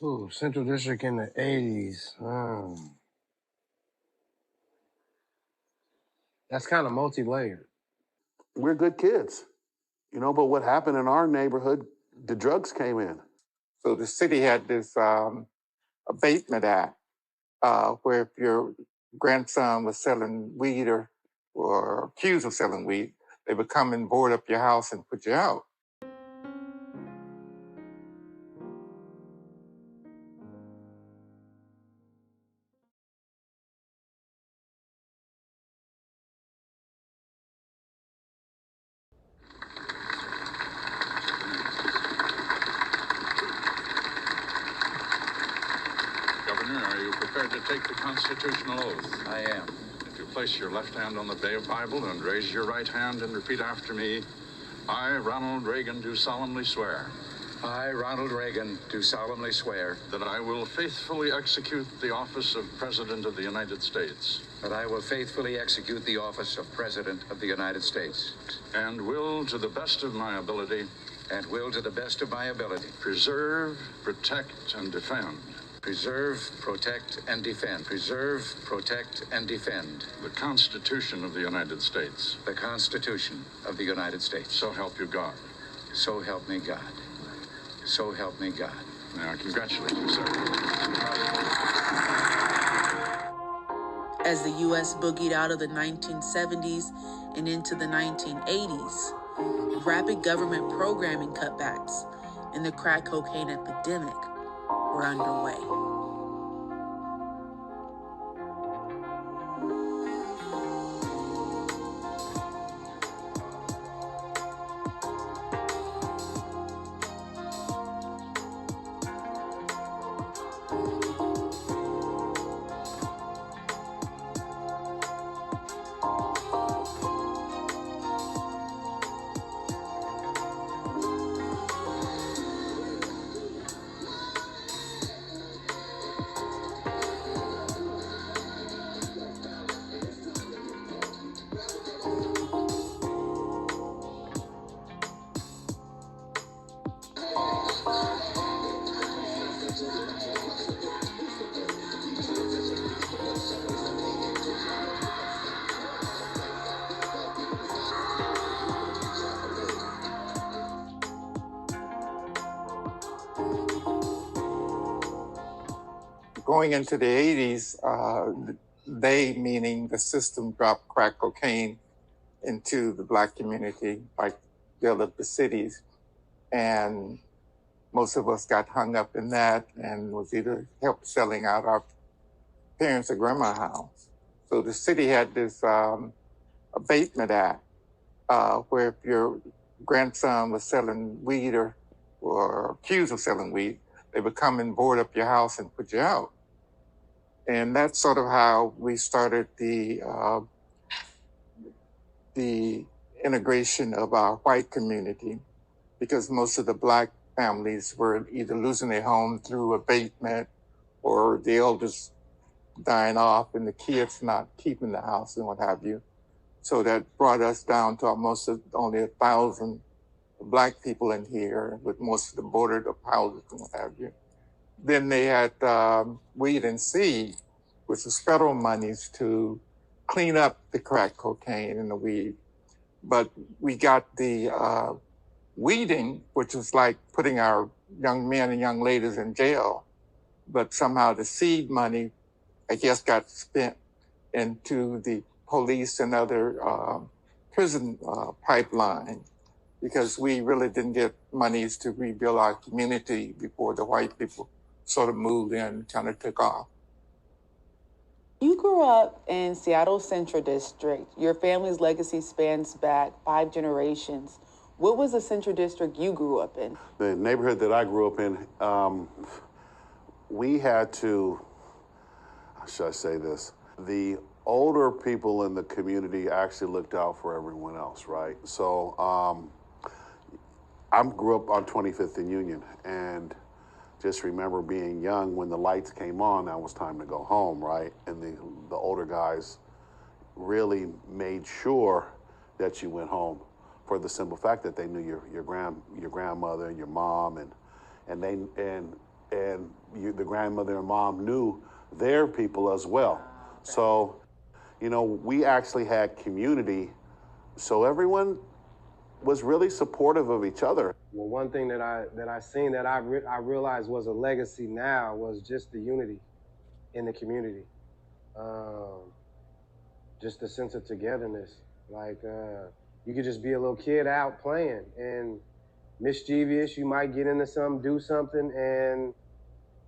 Ooh, Central District in the 80s. That's kind of multi-layered. We're good kids, but what happened in our neighborhood, the drugs came in. So the city had this abatement act where if your grandson was selling weed or accused of selling weed, they would come and board up your house and put you out. Governor, are you prepared to take the constitutional oath? I am. If you place your left hand on the Bible and raise your right hand and repeat after me, I, Ronald Reagan, do solemnly swear. I, Ronald Reagan, do solemnly swear that I will faithfully execute the office of President of the United States. that I will faithfully execute the office of President of the United States And will, to the best of my ability, and will, to the best of my ability, preserve, protect, and defend preserve, protect, and defend. Preserve, protect, and defend the Constitution of the United States. the Constitution of the United States. So help you God. So help me God. So help me God. Now, I congratulate you, sir. As the U.S. boogied out of the 1970s and into the 1980s, rapid government programming cutbacks and the crack cocaine epidemic were underway. Going into the 80s, they, meaning the system, dropped crack cocaine into the Black community, like the other cities. And most of us got hung up in that and was either helped selling out our parents' or grandma's house. So the city had this abatement act where if your grandson was selling weed or accused of selling weed, they would come and board up your house and put you out. And that's sort of how we started the integration of our white community, because most of the Black families were either losing their home through abatement or the elders dying off and the kids not keeping the house and what have you. So that brought us down to almost only 1,000 Black people in here, with most of the boarded up houses and what have you. Then they had Weed and Seed, which was federal monies to clean up the crack cocaine and the weed. But we got the weeding, which was like putting our young men and young ladies in jail. But somehow the seed money, I guess, got spent into the police and other prison pipeline, because we really didn't get monies to rebuild our community before the white people sort of moved in and kind of took off. You grew up in Seattle's Central District. Your family's legacy spans back 5 generations. What was the Central District you grew up in? The neighborhood that I grew up in, we had to, how should I say this? The older people in the community actually looked out for everyone else, right? So I grew up on 25th and Union, and just remember being young when the lights came on, now it was time to go home, right? And the older guys really made sure that you went home, for the simple fact that they knew your grandmother and your mom, and and the grandmother and mom knew their people as well. So, we actually had community, so everyone was really supportive of each other. Well, one thing that I seen that I realized was a legacy now was just the unity in the community. Just the sense of togetherness. Like, you could just be a little kid out playing and mischievous, you might get into something, do something, and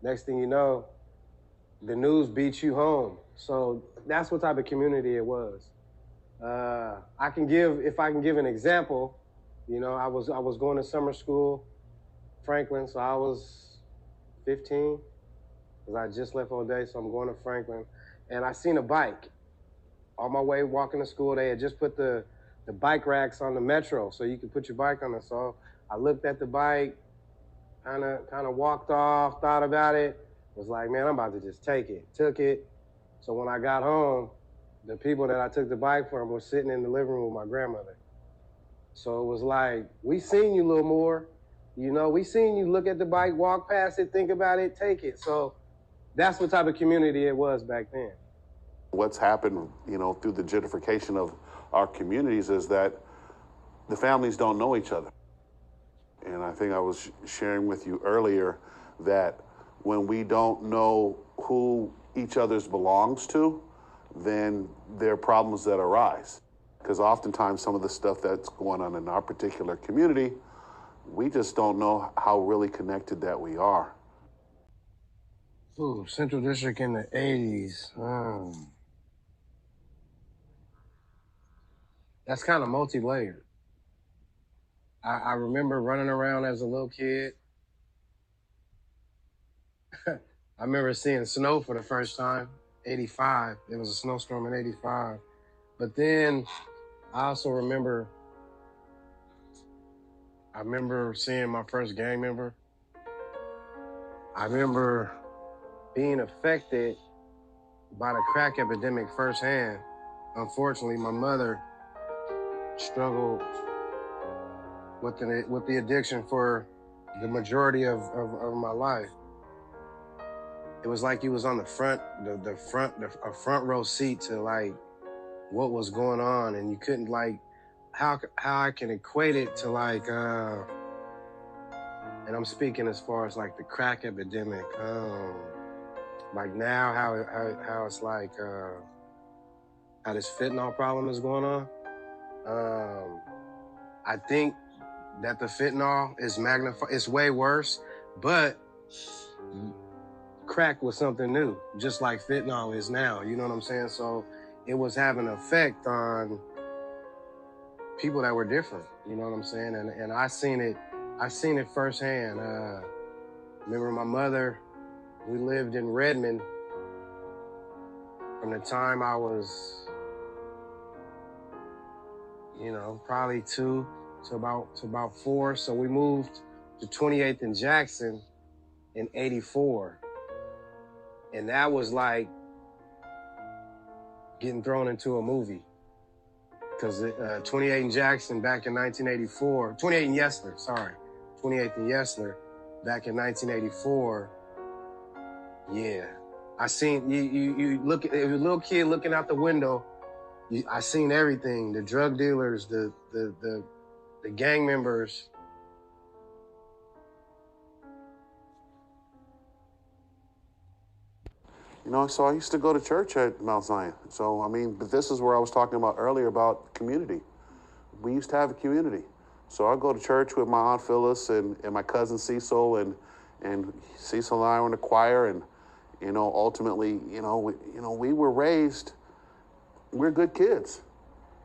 next thing you know, the news beats you home. So that's what type of community it was. If I can give an example, I was going to summer school, Franklin, so I was 15, because I just left all day, so I'm going to Franklin, and I seen a bike. On my way walking to school, they had just put the bike racks on the metro, so you could put your bike on it. So I looked at the bike, kind of walked off, thought about it, was like, man, I'm about to just take it. Took it. So when I got home, the people that I took the bike from were sitting in the living room with my grandmother. So it was like, we seen you, little more. We seen you look at the bike, walk past it, think about it, take it. So that's what type of community it was back then. What's happened, through the gentrification of our communities is that the families don't know each other. And I think I was sharing with you earlier that when we don't know who each other's belongs to, then there are problems that arise. Because oftentimes some of the stuff that's going on in our particular community, we just don't know how really connected that we are. Ooh, Central District in the 80s. That's kind of multi-layered. I remember running around as a little kid. I remember seeing snow for the first time, 85. There was a snowstorm in 85. But then I also remember seeing my first gang member. I remember being affected by the crack epidemic firsthand. Unfortunately, my mother struggled with the addiction for the majority of my life. It was like he was on the front row seat to like what was going on, and you couldn't like how I can equate it to like and I'm speaking as far as like the crack epidemic. Like now how it's like how this fentanyl problem is going on. I think that the fentanyl is magnified. It's way worse, but crack was something new, just like fentanyl is now. You know what I'm saying? So it was having an effect on people that were different. You know what I'm saying? And I seen it firsthand. Remember my mother, we lived in Redmond from the time I was, probably 2 to about 4. So we moved to 28th and Jackson in 84. And that was like getting thrown into a movie. Because 28th and Jackson back in 1984, 28th and Yesler, sorry. 28th and Yesler back in 1984. Yeah. I seen, you look, a little kid looking out the window, I seen everything, the drug dealers, the gang members. So I used to go to church at Mount Zion. So, but this is where I was talking about earlier about community. We used to have a community. So I'd go to church with my Aunt Phyllis and my cousin Cecil, and Cecil and I were in the choir, and, ultimately, we were raised, we're good kids,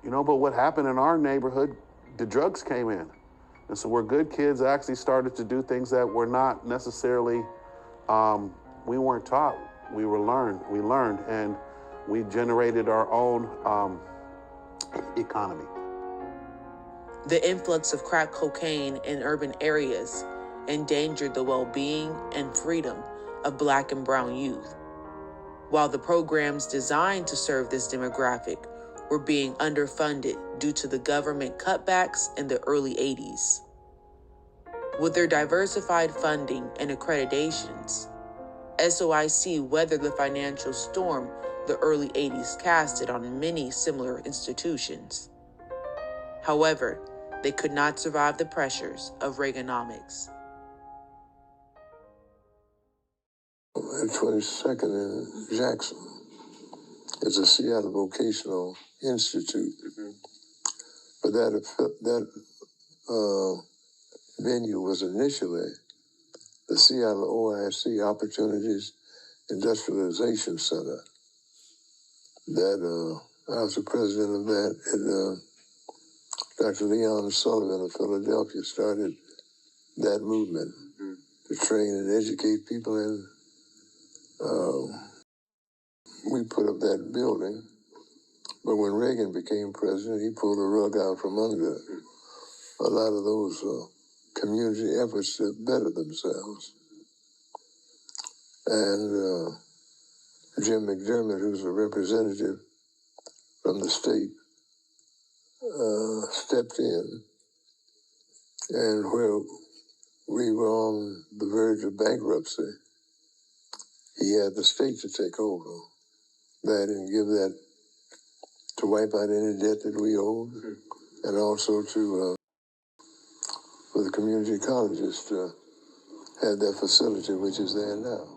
but what happened in our neighborhood, the drugs came in. And so we're good kids actually started to do things that were not necessarily, we weren't taught. We learned, and we generated our own economy. The influx of crack cocaine in urban areas endangered the well-being and freedom of Black and brown youth, while the programs designed to serve this demographic were being underfunded due to the government cutbacks in the early 80s. With their diversified funding and accreditations, SOIC weathered the financial storm the early 80s casted on many similar institutions. However, they could not survive the pressures of Reaganomics. At 22nd in Jackson is a Seattle Vocational Institute. But that venue was initially the Seattle OIC Opportunities Industrialization Center. That I was the president of that, and Dr. Leon Sullivan of Philadelphia started that movement to train and educate people, and we put up that building. But when Reagan became president, he pulled the rug out from under a lot of those community efforts to better themselves. And Jim McDermott, who's a representative from the state, stepped in, and where we were on the verge of bankruptcy, he had the state to take over that and give that, to wipe out any debt that we owed, and also to, for the community colleges to have that facility, which is there now.